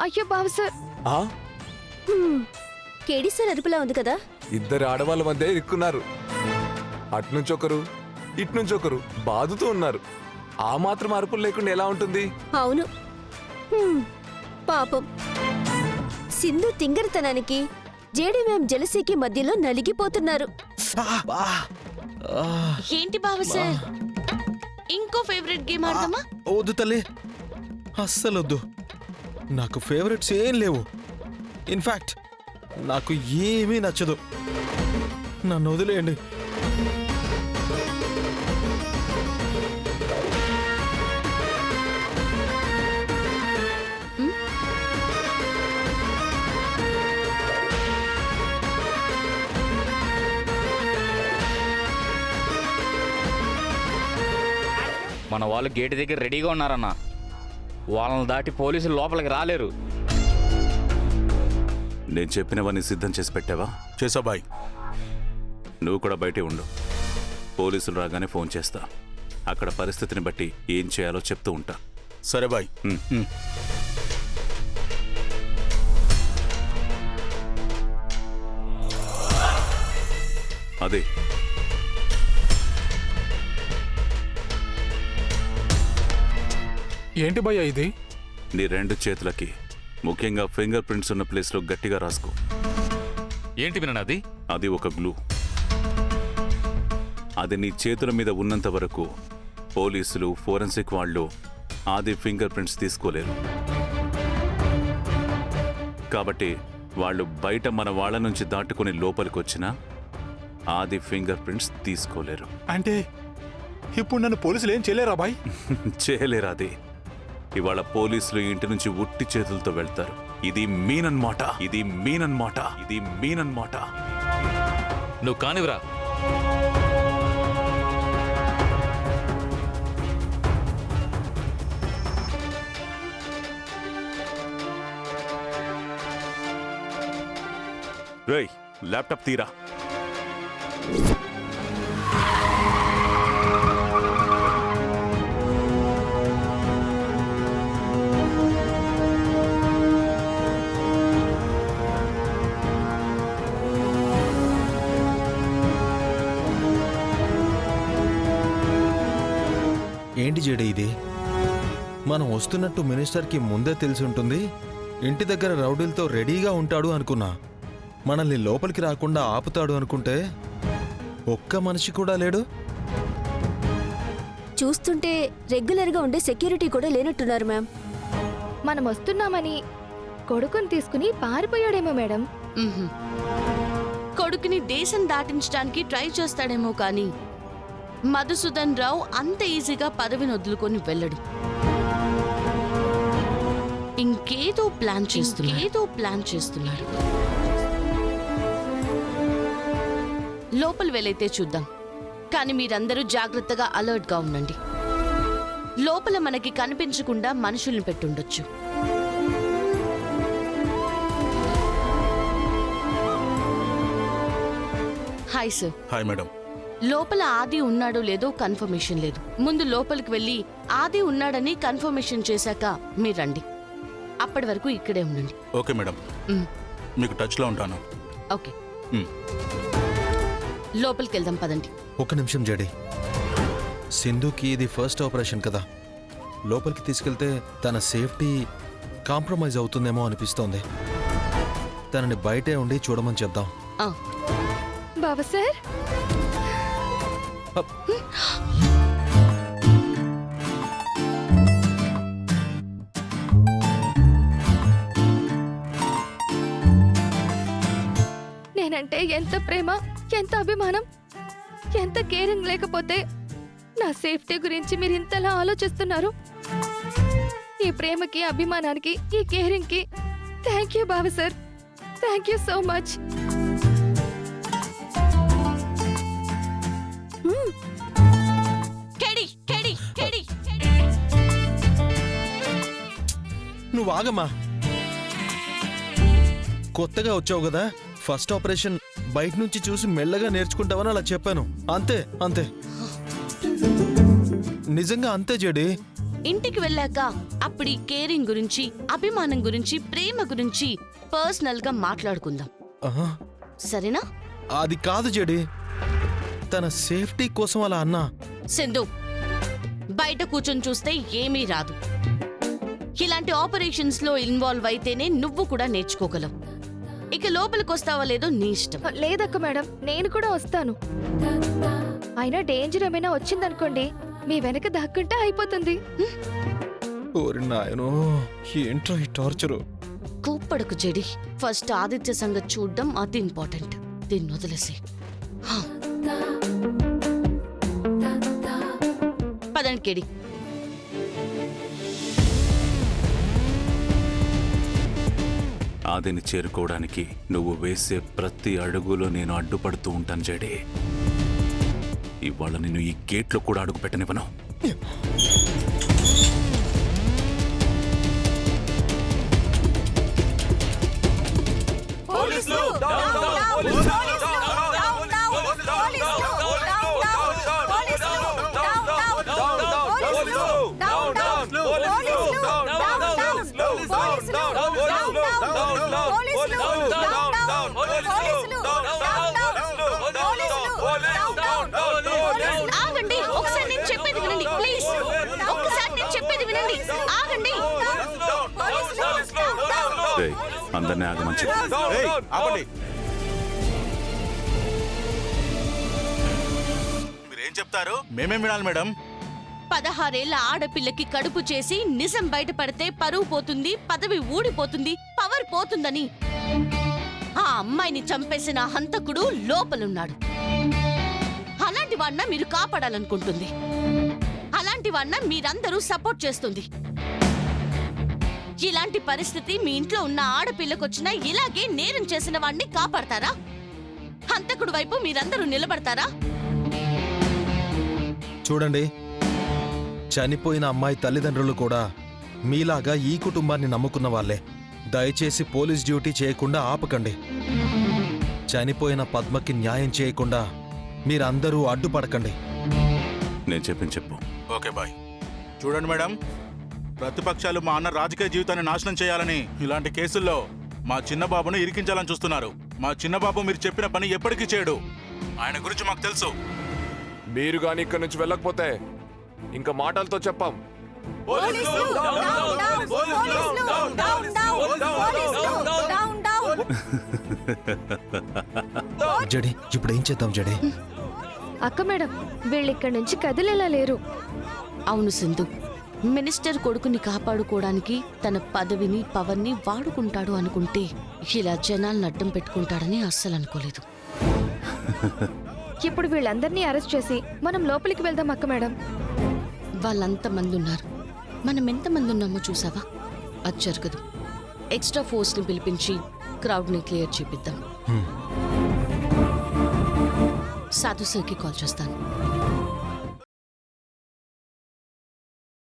అయ్యో బాబు సార్. ఆ కేడీ సార్ అరుపులా ఉంది కదా. ఇద్దరు ఆడవాళ్ళ మధ్య ఇరుక్కున్నారు. అట్నుంచొకరు ఇట్నుంచొకరు బాదుతూ ఉన్నారు. ఆ మాత్రం అరుపులు లేకుండా ఎలా ఉంటుంది? అవును. పాపం సింధు తింగరతనానికి జేడీ మ్యామ్ జెలసీకి మధ్యలో నలిగిపోతున్నారు. ఏంటి బాబు సార్, ఇంకో ఫేవరెట్ గేమ్ ఆడదామా? వద్దు తల్లి, అస్సలొద్దు. నాకు ఫేవరెట్స్ ఏం లేవు. ఇన్ఫాక్ట్ నాకు ఏమీ నచ్చదు. నన్ను వదిలేయండి. మన వాళ్ళు గేటు దగ్గర రెడీగా ఉన్నారన్న. వాళ్ళని దాటి పోలీసులు లోపలికి రాలేరు. నేను చెప్పినవన్నీ సిద్ధం చేసి పెట్టావా? చేసా బాయ్. నువ్వు కూడా బయటే ఉండు. పోలీసులు రాగానే ఫోన్ చేస్తా. అక్కడ పరిస్థితిని బట్టి ఏం చేయాలో చెప్తూ ఉంటా. సరే బాయ్. అదే ఏంటి భయ్యా ఇది? నీ రెండు చేతులకి, ముఖ్యంగా ఫింగర్ ప్రింట్స్ ఉన్న ప్లేస్లో గట్టిగా రాసుకో. ఏంటి వినది? అది ఒక గ్లూ. అది నీ చేతుల మీద ఉన్నంత వరకు పోలీసులు, ఫోరెన్సిక్ వాళ్ళు ఆది ఫింగర్ ప్రింట్స్ తీసుకోలేరు. కాబట్టి వాళ్ళు బయట మన వాళ్ళ నుంచి దాటుకుని లోపలికి వచ్చినా ఆది ఫింగర్ ప్రింట్స్ తీసుకోలేరు. అంటే ఇప్పుడు నన్ను పోలీసులు ఏం చేయలేరా బాయ్? చేయలేరాది. ఇవాళ పోలీసులు ఇంటి నుంచి ఉట్టి చేతులతో వెళ్తారు. ఇది మీనన్మాట. ఇది మీనన్మాట. ఇది మీనన్మాట. నువ్వు కానివరా. రేయ్, ల్యాప్టాప్ తీరా. ఏంటి జేడీ ఇది? మనం వస్తున్నట్టు మినిస్టర్కి ముందే తెలిసి ఉంటుంది. ఇంటి దగ్గర రౌడీలతో రెడీగా ఉంటాడు అనుకున్నా. మనల్ని లోపలికి రాకుండా ఆపుతాడు అనుకుంటే ఒక్క మనిషి కూడా లేడు. చూస్తుంటే రెగ్యులర్గా ఉండే సెక్యూరిటీ కూడా లేనట్టున్నారు మ్యామ్. మనం వస్తున్నామని కొడుకుని తీసుకుని పారిపోయాడేమో మేడం. కొడుకుని దేశం దాటించడానికి ట్రై చేస్తాడేమో కానీ మధుసూదన్ రావు అంత ఈజీగా పదవిని వదులుకొని వెళ్ళడు. ఇంకేదో ప్లాన్ చేస్తున్నాడు. లోపల వెళ్ళైతే చూద్దాం. కానీ మీరందరూ జాగ్రత్తగా అలర్ట్గా ఉండండి. లోపల మనకి కనిపించకుండా మనుషుల్ని పెట్టుండొచ్చు. Hi sir. Hi madam. లోపల ఆది ఉన్నాడో లేదో కన్ఫర్మేషన్ లేదు. ముందు లోపలికి వెళ్ళి ఆది ఉన్నాడని కన్ఫర్మేషన్ చేశాక మీరు రండి. అప్పటి వరకు ఇక్కడే ఉండండి. ఓకే మేడం, మీకు టచ్లో ఉంటాను. ఓకే, లోపలికి వెళ్దాం పదండి. ఒక నిమిషం జేడీ. సింధుకి ఇది ఫస్ట్ ఆపరేషన్ కదా. లోపలికి తీసుకెళ్తే తన సేఫ్టీ కాంప్రమైజ్ అవుతుందేమో అనిపిస్తోంది. తనని బయటే ఉండి చూడమని చెప్దాం. బాబు సార్, నేనంటే ఎంత ప్రేమ, ఎంత అభిమానం, ఎంత కేరింగ్ లేకపోతే నా సేఫ్టీ గురించి మీరు ఇంతలా ఆలోచిస్తున్నారు. ఈ ప్రేమకి, అభిమానానికి, ఈ కేరింగ్కి థ్యాంక్ యూ బాబు sir. Thank you so much. నువ్వు ఆగమ్మా. కొత్తగా వచ్చావు కదా, ఫస్ట్ ఆపరేషన్ బయట నుంచి చూసి మెల్లగా నేర్చుకుంటావని అలా చెప్పాను. అంతే అంతే, నిజంగా అంతే జేడీ. ఇంటికి వెళ్ళాక అప్పుడు ఈ కేరింగ్ గురించి, అభిమానం గురించి, ప్రేమ గురించి పర్సనల్ గా మాట్లాడుకుందాం, ఆహా, సరేనా? అది కాదు జడి. తన సేఫ్టీ కోసం అలా అన్నా. సింధు, బయట కూర్చొని చూస్తే ఏమీ రాదు. ఇలాంటి ఆపరేషన్స్ లో ఇన్వాల్వ్ అయితేనే నువ్వు కూడా నేర్చుకోగలవు. ఇక లోపలికి వస్తావా లేదో నీ ఇష్టం. లేదక్క మేడం, నేను కూడా వస్తాను. అయినా డేంజర్ ఏమైనా వచ్చిందనుకోండి, మీ వెనక దాక్కుంటే అయిపోతుంది. ఓరి నాయనో, ఏంట్రా ఈ టార్చరు. కూప్పడకు చెడి. ఫస్ట్ ఆదిత్య సంగతి చూడడం అది ఇంపార్టెంట్. దీన్ని వదిలేసి పదండి కేడి. ఆదిని చేరుకోవడానికి నువ్వు వేసే ప్రతి అడుగులో నేను అడ్డుపడుతూ ఉంటాను జడే. ఇవాళ నేను ఈ గేట్లో కూడా అడుగు పెట్టనివ్వను. ఆగండి, ఒకసారి నేను చెప్పేది వినండి ప్లీజ్. ఒక్కసారి నేను చెప్పేది వినండి, ఆగండి. రేయ్, అందరినీ ఆగమని చెప్పు. మీరేం చెప్తారు? మేమేం వినాలి మేడం? 16 ఏళ్ల ఆడపిల్లకి కడుపు చేసి నిజం బయటపడితే పరువు పోతుంది, పదవి ఊడిపోతుంది, పవర్ పోతుందని ఆ అమ్మాయిని చంపేసిన హంతకుడు లోపలున్నాడు. అలాంటి వాడిన మీరు కాపాడాలనుకుంటుంది, అలాంటి వాడిన మీరందరూ సపోర్ట్ చేస్తుంది. ఇలాంటి పరిస్థితి మీ ఇంట్లో ఉన్న ఆడపిల్లకొచ్చినా ఇలాగే నేరం చేసిన వాడిని కాపాడతారా? హంతకుడు వైపు మీరందరూ నిలబడతారా? చూడండి, చనిపోయిన అమ్మాయి తల్లిదండ్రులు కూడా మీలాగా ఈ కుటుంబాన్ని నమ్ముకున్న వాళ్ళే. దయచేసి పోలీస్ డ్యూటీ చేయకుండా ఆపకండి. చనిపోయిన పద్మకి న్యాయం చేయకుండా మీరందరూ అడ్డుపడకండి. నేను చెప్పింది చెప్పు. Okay bye. చూడండి మేడం, ప్రతిపక్షాలు మా అన్న రాజకీయ జీవితాన్ని నాశనం చేయాలని ఇలాంటి కేసుల్లో మా చిన్నబాబును ఇరికించాలని చూస్తున్నారు. మా చిన్నబాబు మీరు చెప్పిన పని ఎప్పటికీ చేయడు. ఆయన గురించి మాకు తెలుసు. మీరు గాని ఇక్కడి నుంచి వెళ్ళకపోతే ఇంకా మాటలతో చెప్పాం. జడి, ఇప్పుడు ఏం చేద్దాం జడి? అక్క మేడం, వీళ్ళు ఇక్కడి నుంచి కదిలేలా లేరు. అవును సింధు, మినిస్టర్ కొడుకుని కాపాడుకోవడానికి తన పదవిని పవర్ని వాడుకుంటాడు అనుకుంటే ఇలా జనాలను అడ్డం పెట్టుకుంటాడని అస్సలు అనుకోలేదు. ఇప్పుడు వీళ్ళందరినీ అరెస్ట్ చేసి మనం లోపలికి వెళ్దాం అక్క మేడం. వాళ్ళంతమంది ఉన్నారు, మనం ఎంతమంది ఉన్నామో చూసావా? అది జరగదు. ఎక్స్ట్రా ఫోర్స్ని పిలిపించి క్రౌడ్ని క్లియర్ చేపిద్దాం. సాధు సార్కి కాల్ చేస్తాను.